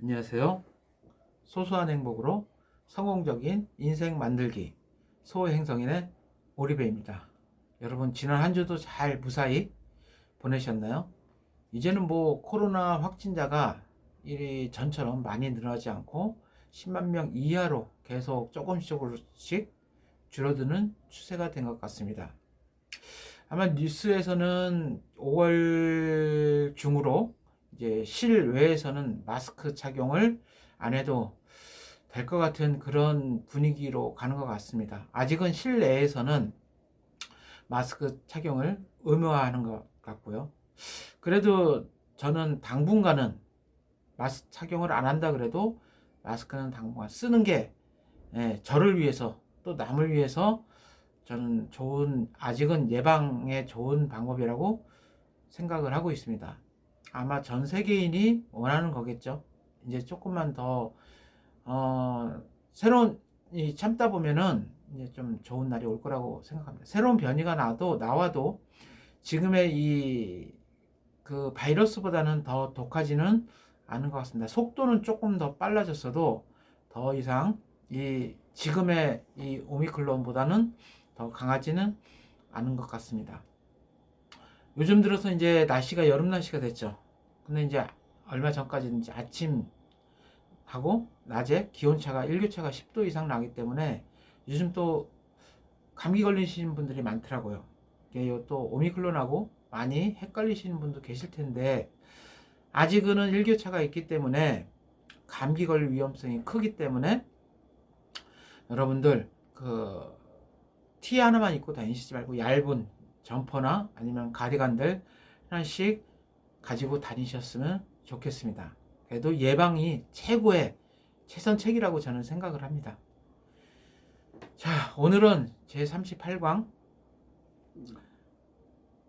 안녕하세요. 소소한 행복으로 성공적인 인생 만들기 소행성인의 오리배입니다. 여러분 지난 한 주도 잘 무사히 보내셨나요? 이제는 뭐 코로나 확진자가 이 전처럼 많이 늘어나지 않고 10만 명 이하로 계속 조금씩 줄어드는 추세가 된 것 같습니다. 아마 뉴스에서는 5월 중으로 이제 실외에서는 마스크 착용을 안 해도 될 것 같은 그런 분위기로 가는 것 같습니다. 아직은 실내에서는 마스크 착용을 의무화하는 것 같고요. 그래도 저는 당분간은 마스크 착용을 안 한다 그래도 마스크는 당분간 쓰는 게 저를 위해서 또 남을 위해서 저는 아직은 예방에 좋은 방법이라고 생각을 하고 있습니다. 아마 전 세계인이 원하는 거겠죠. 이제 조금만 더, 새로운, 참다 보면은 이제 좀 좋은 날이 올 거라고 생각합니다. 새로운 변이가 나와도 지금의 그 바이러스보다는 더 독하지는 않은 것 같습니다. 속도는 조금 더 빨라졌어도 더 이상 지금의 이 오미크론보다는 더 강하지는 않은 것 같습니다. 요즘 들어서 이제 날씨가 여름 날씨가 됐죠. 근데 이제 얼마 전까지는 이제 아침하고 낮에 기온차가 일교차가 10도 이상 나기 때문에 요즘 또 감기 걸리시는 분들이 많더라고요. 이게 또 오미크론하고 많이 헷갈리시는 분도 계실 텐데 아직은 일교차가 있기 때문에 감기 걸릴 위험성이 크기 때문에 여러분들 티 하나만 입고 다니시지 말고 얇은 점퍼나 아니면 가디건들 하나씩 가지고 다니셨으면 좋겠습니다. 그래도 예방이 최고의 최선책이라고 저는 생각을 합니다. 자, 오늘은 제38강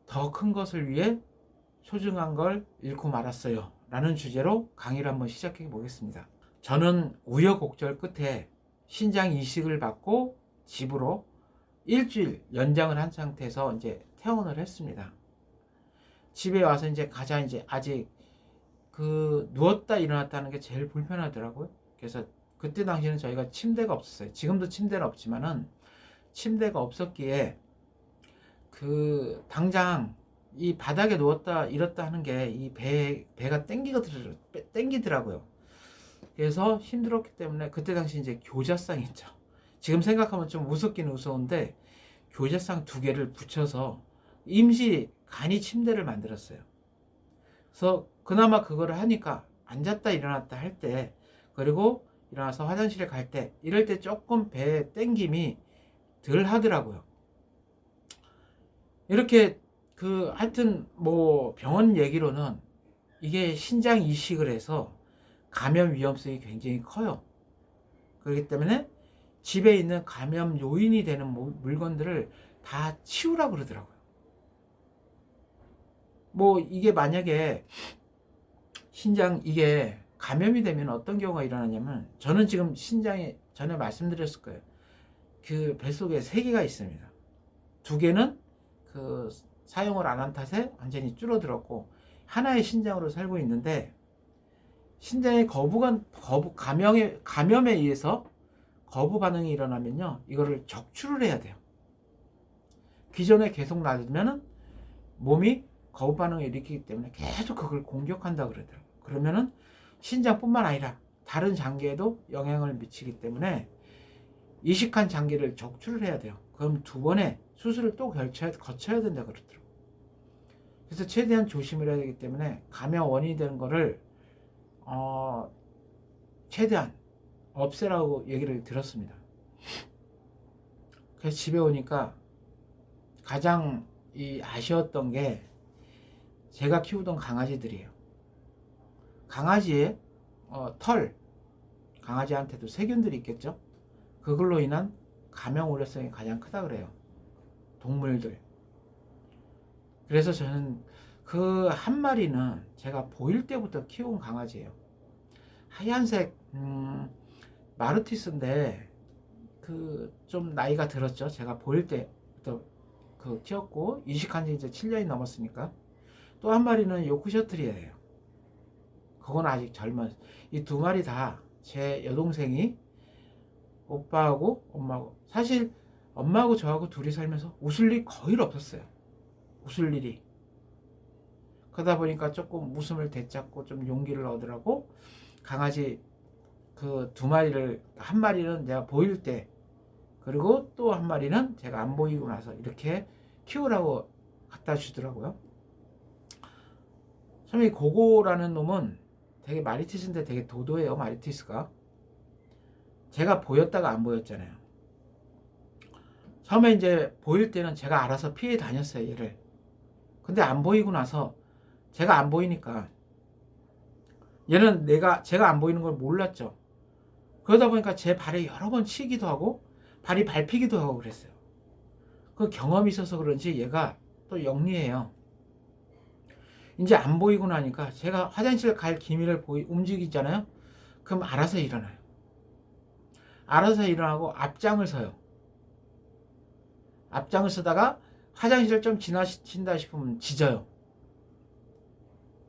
더 큰 것을 위해 소중한 걸 잃고 말았어요 라는 주제로 강의를 한번 시작해 보겠습니다. 저는 우여곡절 끝에 신장 이식을 받고 집으로 일주일 연장을 한 상태에서 이제 퇴원을 했습니다. 집에 와서 이제 아직 누웠다 일어났다 하는 게 제일 불편하더라고요. 그래서 그때 당시에는 저희가 침대가 없었어요. 지금도 침대는 없지만은 침대가 없었기에 당장 이 바닥에 누웠다 일었다 하는 게 이 배가 땡기더라고요. 그래서 힘들었기 때문에 그때 당시 이제 교자상 있죠. 지금 생각하면 좀 우습긴 우스운데 교자상 2개를 붙여서 임시 간이 침대를 만들었어요. 그래서 그나마 그거를 하니까 앉았다 일어났다 할 때, 그리고 일어나서 화장실에 갈 때, 이럴 때 조금 배 땡김이 덜 하더라고요. 이렇게 하여튼 뭐 병원 얘기로는 이게 신장 이식을 해서 감염 위험성이 굉장히 커요. 그렇기 때문에 집에 있는 감염 요인이 되는 물건들을 다 치우라고 그러더라고요. 뭐 이게 만약에 이게 감염이 되면 어떤 경우가 일어나냐면, 저는 지금 신장에 전에 말씀드렸을 거예요. 그 뱃속에 3개가 있습니다. 2개는 사용을 안 한 탓에 완전히 줄어들었고, 하나의 신장으로 살고 있는데, 신장의 감염에 의해서 거부 반응이 일어나면요, 이거를 적출을 해야 돼요. 기존에 계속 놔두면은 몸이 거부 반응을 일으키기 때문에 계속 그걸 공격한다 그러더라고요. 그러면은 신장뿐만 아니라 다른 장기에도 영향을 미치기 때문에 이식한 장기를 적출을 해야 돼요. 그럼 2번의 수술을 또 거쳐야 된다 그러더라고요. 그래서 최대한 조심을 해야 되기 때문에 감염 원인이 되는 거를 최대한 없애라고 얘기를 들었습니다. 그래서 집에 오니까 가장 아쉬웠던 게 제가 키우던 강아지들이에요. 강아지의 강아지한테도 세균들이 있겠죠. 그걸로 인한 감염 우려성이 가장 크다 그래요. 동물들. 그래서 저는 그 한 마리는 제가 보일 때부터 키운 강아지예요. 하얀색 마르티스인데 좀 나이가 들었죠. 제가 보일 때부터 키웠고 이식한 지 이제 7년이 넘었으니까. 또 한 마리는 요크셔트리예요. 그건 아직 젊은. 이 두 마리 다 제 여동생이 오빠하고 엄마하고, 사실 엄마하고 저하고 둘이 살면서 웃을 일이 거의 없었어요. 웃을 일이. 그러다 보니까 조금 웃음을 되찾고 좀 용기를 얻으라고 강아지 그 두 마리를, 한 마리는 내가 보일 때, 그리고 또 한 마리는 제가 안 보이고 나서 이렇게 키우라고 갖다 주더라고요. 참 이 고고라는 놈은 되게 마리티스인데 되게 도도해요. 마리티스가. 제가 보였다가 안 보였잖아요. 처음에 이제 보일 때는 제가 알아서 피해 다녔어요, 얘를. 근데 안 보이고 나서, 제가 안 보이니까 얘는 제가 안 보이는 걸 몰랐죠. 그러다 보니까 제 발에 여러 번 치기도 하고 발이 밟히기도 하고 그랬어요. 그 경험이 있어서 그런지 얘가 또 영리해요. 이제 안 보이고 나니까 제가 화장실 갈 기미를 움직이잖아요. 그럼 알아서 일어나요. 알아서 일어나고 앞장을 서요. 앞장을 서다가 화장실을 좀 지나친다 싶으면 짖어요.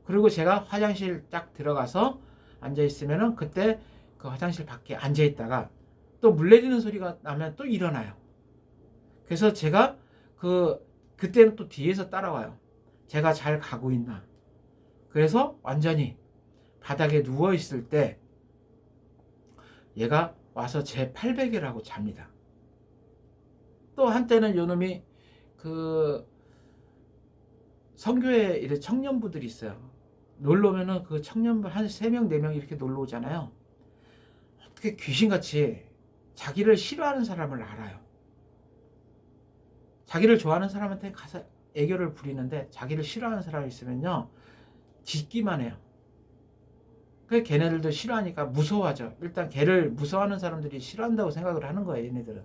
그리고 제가 화장실 딱 들어가서 앉아있으면은 그때 그 화장실 밖에 앉아있다가 또 물 내리는 소리가 나면 또 일어나요. 그래서 제가 그때는 또 뒤에서 따라와요. 제가 잘 가고 있나. 그래서 완전히 바닥에 누워있을 때 얘가 와서 제 팔베개라고 잡니다. 또 한때는 요놈이 그 성교회 이런 청년부들이 있어요. 놀러 오면은 그 청년부 한 3명, 4명 이렇게 놀러 오잖아요. 어떻게 귀신같이 자기를 싫어하는 사람을 알아요. 자기를 좋아하는 사람한테 가서 애교를 부리는데 자기를 싫어하는 사람이 있으면요, 짖기만 해요. 그 걔네들도 싫어하니까 무서워하죠. 일단 걔를 무서워하는 사람들이 싫어한다고 생각을 하는 거예요, 얘네들은.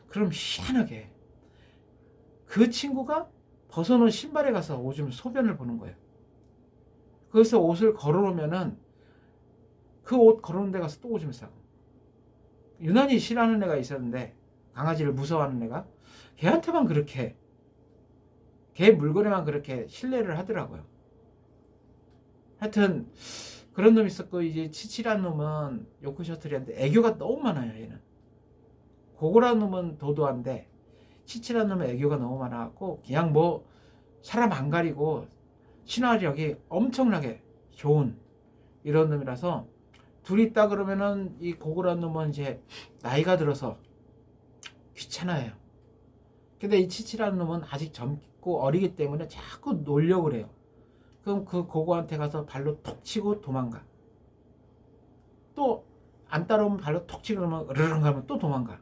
그럼 희한하게 그 친구가 벗어놓은 신발에 가서 오줌 소변을 보는 거예요. 그래서 옷을 걸어놓으면은 그 옷 걸어놓은 데 가서 또 오줌을 싸고. 유난히 싫어하는 애가 있었는데, 강아지를 무서워하는 애가 걔한테만 그렇게, 걔 물건에만 그렇게 신뢰를 하더라고요. 하여튼 그런 놈이 있었고, 이제 치치라는 놈은 요크셔틀이었는데 애교가 너무 많아요. 얘는 고고라는 놈은 도도한데 치치라는 놈은 애교가 너무 많아갖고 그냥 뭐 사람 안 가리고 친화력이 엄청나게 좋은 이런 놈이라서, 둘이 있다 그러면은 이 고고라는 놈은 이제 나이가 들어서 귀찮아해요. 근데 이 치치라는 놈은 아직 젊고 어리기 때문에 자꾸 놀려고 그래요. 그럼 그 고고한테 가서 발로 톡 치고 도망가. 또 안 따라오면 발로 톡 치고 그러면 으르렁 하면 또 도망가.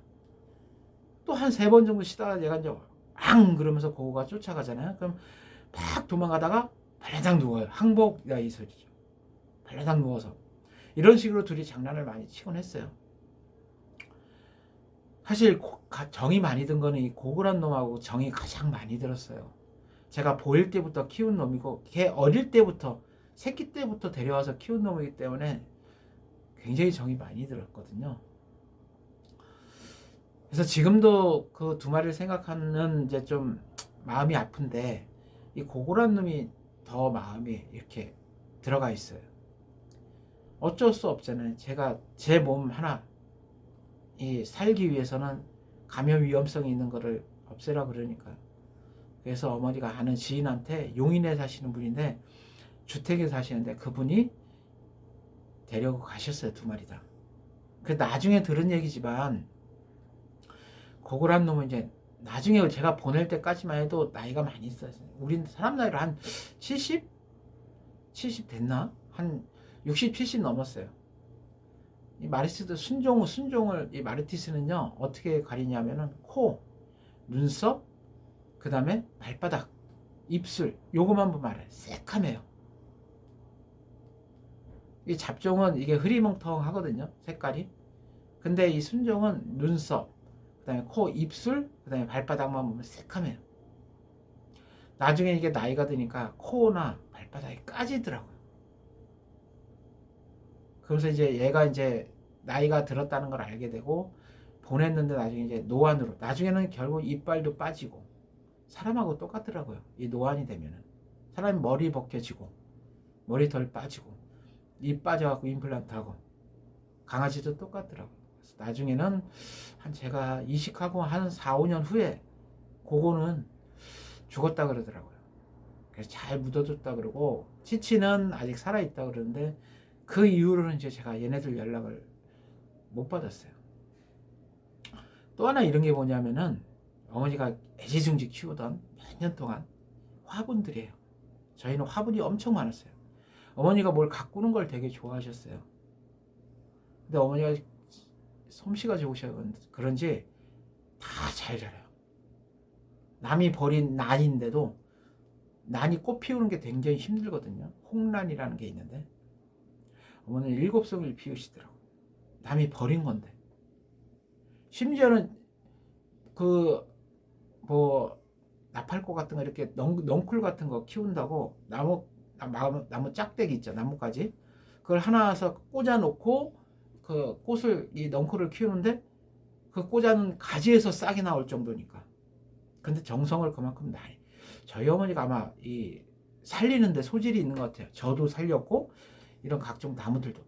또 한 3번 정도 쉬다가 얘가 이제 앙 그러면서 고고가 쫓아가잖아요. 그럼 막 도망가다가 발라당 누워요. 항복이다 이 소리죠. 발라당 누워서. 이런 식으로 둘이 장난을 많이 치곤 했어요. 사실 정이 많이 든 거는 이 고고란 놈하고 정이 가장 많이 들었어요. 제가 보일 때부터 키운 놈이고, 걔 어릴 때부터, 새끼 때부터 데려와서 키운 놈이기 때문에 굉장히 정이 많이 들었거든요. 그래서 지금도 그 두 마리를 생각하는 이제 좀 마음이 아픈데, 이 고고란 놈이 더 마음이 이렇게 들어가 있어요. 어쩔 수 없잖아요. 제가 제 몸 하나 살기 위해서는 감염 위험성이 있는 거를 없애라 그러니까. 그래서 어머니가 아는 지인한테, 용인에 사시는 분인데 주택에 사시는데, 그분이 데려고 가셨어요. 두 마리 다. 그 나중에 들은 얘기지만 고고란 놈은 이제 나중에 제가 보낼 때까지만 해도 나이가 많이 있어요. 우린 사람 나이로 한 70? 70 됐나? 한 60, 70 넘었어요. 이 마리티스 순종을 이 마리티스는요 어떻게 가리냐면은 코, 눈썹, 그 다음에 발바닥, 입술, 요거만 보면 알아요. 새카매요. 이 잡종은 이게 흐리멍텅하거든요, 색깔이. 근데 이 순종은 눈썹, 그 다음에 코, 입술, 그 다음에 발바닥만 보면 새카매요. 나중에 이게 나이가 드니까 코나 발바닥이 까지더라고요. 그래서 이제 얘가 이제 나이가 들었다는 걸 알게 되고 보냈는데, 나중에 이제 노안으로, 나중에는 결국 이빨도 빠지고, 사람하고 똑같더라고요. 이 노안이 되면은 사람이 머리 벗겨지고 머리털 빠지고 입 빠져갖고 임플란트하고. 강아지도 똑같더라고요. 그래서 나중에는 한 제가 이식하고 한 4, 5년 후에 그거는 죽었다 그러더라고요. 그래서 잘 묻어줬다 그러고 치치는 아직 살아있다 그러는데 그 이후로는 이제 제가 얘네들 연락을 못 받았어요. 또 하나 이런 게 뭐냐면은 어머니가 애지중지 키우던 몇 년 동안 화분들이에요. 저희는 화분이 엄청 많았어요. 어머니가 뭘 가꾸는 걸 되게 좋아하셨어요. 근데 어머니가 솜씨가 좋으셔서 그런지 다 잘 자라요. 남이 버린 난인데도 난이 꽃 피우는 게 굉장히 힘들거든요. 홍란이라는 게 있는데 어머니는 7송이를 피우시더라고. 남이 버린 건데. 심지어는 그 뭐 나팔꽃 같은 거 이렇게 넝쿨 같은 거 키운다고 나무 짝대기 있죠. 나뭇가지 그걸 하나서 꽂아 놓고 그 꽃을 이 넝쿨을 키우는데 그 꽂아놓은 가지에서 싹이 나올 정도니까. 근데 정성을 그만큼 많이. 저희 어머니가 아마 이 살리는데 소질이 있는 것 같아요. 저도 살렸고 이런 각종 나무들도.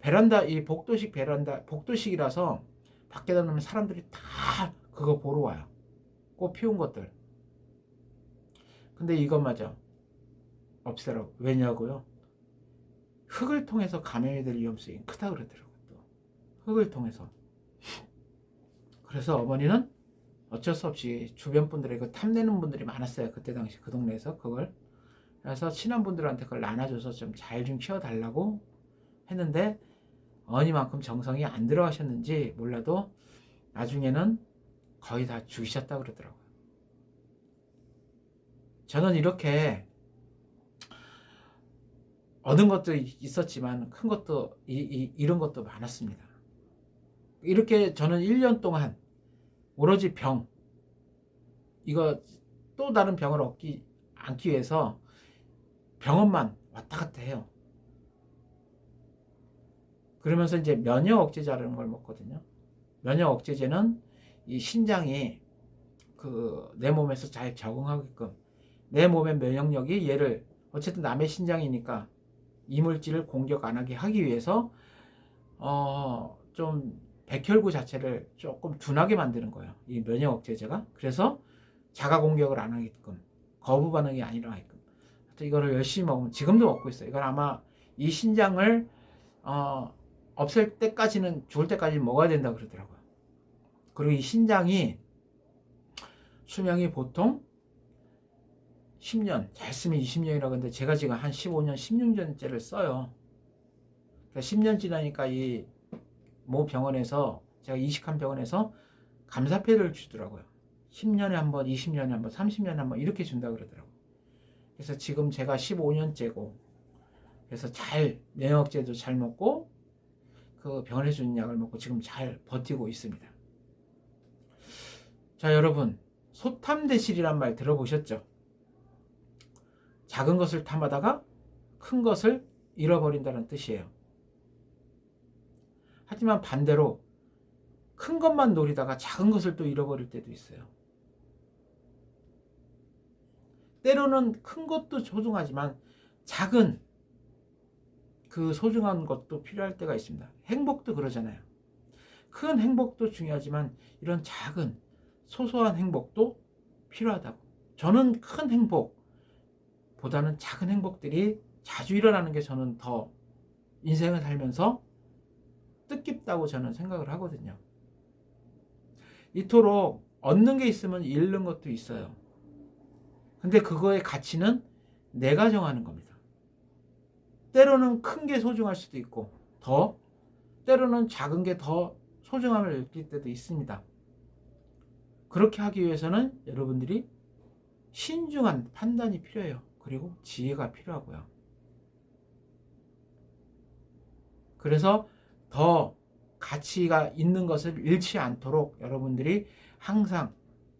베란다 이 복도식 베란다 복도식이라서 밖에다 놓으면 사람들이 다 그거 보러 와요. 꽃 피운 것들. 근데 이것마저 없애라고. 왜냐고요? 흙을 통해서 감염이 될 위험성이 크다 그러더라고요. 또 흙을 통해서. 그래서 어머니는 어쩔 수 없이 주변 분들에게 그 탐내는 분들이 많았어요. 그때 당시 그 동네에서 그걸. 그래서 친한 분들한테 그걸 나눠줘서 좀 잘 좀 키워달라고 했는데 어머니만큼 정성이 안 들어가셨는지 몰라도 나중에는 거의 다 죽이셨다 그러더라고요. 저는 이렇게 얻은 것도 있었지만 큰 것도 이런 것도 많았습니다. 이렇게 저는 1년 동안 오로지 병 이거 또 다른 병을 않기 위해서 병원만 왔다 갔다 해요. 그러면서 이제 면역 억제제라는 걸 먹거든요. 면역 억제제는 이 신장이 그 내 몸에서 잘 적응하게끔 내 몸의 면역력이 얘를 어쨌든 남의 신장이니까 이물질을 공격 안 하게 하기 위해서 좀 백혈구 자체를 조금 둔하게 만드는 거예요. 이 면역 억제제가. 그래서 자가 공격을 안 하게끔 거부 반응이 안 일어나게끔. 이거를 열심히 먹으면 지금도 먹고 있어요. 이건 아마 이 신장을 없앨 때까지는 죽을 때까지는 먹어야 된다 그러더라고요. 그리고 이 신장이 수명이 보통 10년, 잘 쓰면 20년이라고 하는데 제가 지금 한 15년, 16년째를 써요. 그러니까 10년 지나니까 이 모 병원에서 제가 이식한 병원에서 감사패를 주더라고요. 10년에 한 번, 20년에 한 번, 30년에 한 번 이렇게 준다 그러더라고요. 그래서 지금 제가 15년째고 그래서 잘 면역제도 잘 먹고 그 병원에 주는 약을 먹고 지금 잘 버티고 있습니다. 자, 여러분 소탐대실이란 말 들어보셨죠? 작은 것을 탐하다가 큰 것을 잃어버린다는 뜻이에요. 하지만 반대로 큰 것만 노리다가 작은 것을 또 잃어버릴 때도 있어요. 때로는 큰 것도 소중하지만 작은 그 소중한 것도 필요할 때가 있습니다. 행복도 그러잖아요. 큰 행복도 중요하지만 이런 작은 소소한 행복도 필요하다고. 저는 큰 행복보다는 작은 행복들이 자주 일어나는 게 저는 더 인생을 살면서 뜻깊다고 저는 생각을 하거든요. 이토록 얻는 게 있으면 잃는 것도 있어요. 근데 그거의 가치는 내가 정하는 겁니다. 때로는 큰 게 소중할 수도 있고 때로는 작은 게 더 소중함을 느낄 때도 있습니다. 그렇게 하기 위해서는 여러분들이 신중한 판단이 필요해요. 그리고 지혜가 필요하고요. 그래서 더 가치가 있는 것을 잃지 않도록 여러분들이 항상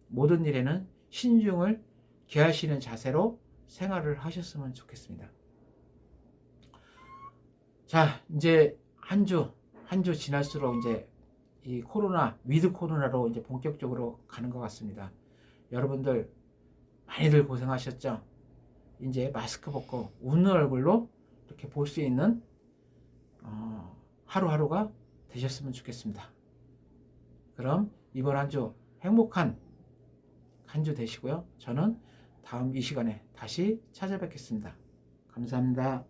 모든 일에는 신중을 기하시는 자세로 생활을 하셨으면 좋겠습니다. 자, 이제 한 주 지날수록 이제 이 코로나, 위드 코로나로 이제 본격적으로 가는 것 같습니다. 여러분들 많이들 고생하셨죠? 이제 마스크 벗고 웃는 얼굴로 이렇게 볼 수 있는 하루하루가 되셨으면 좋겠습니다. 그럼 이번 한 주 행복한 한 주 되시고요. 저는 다음 이 시간에 다시 찾아뵙겠습니다. 감사합니다.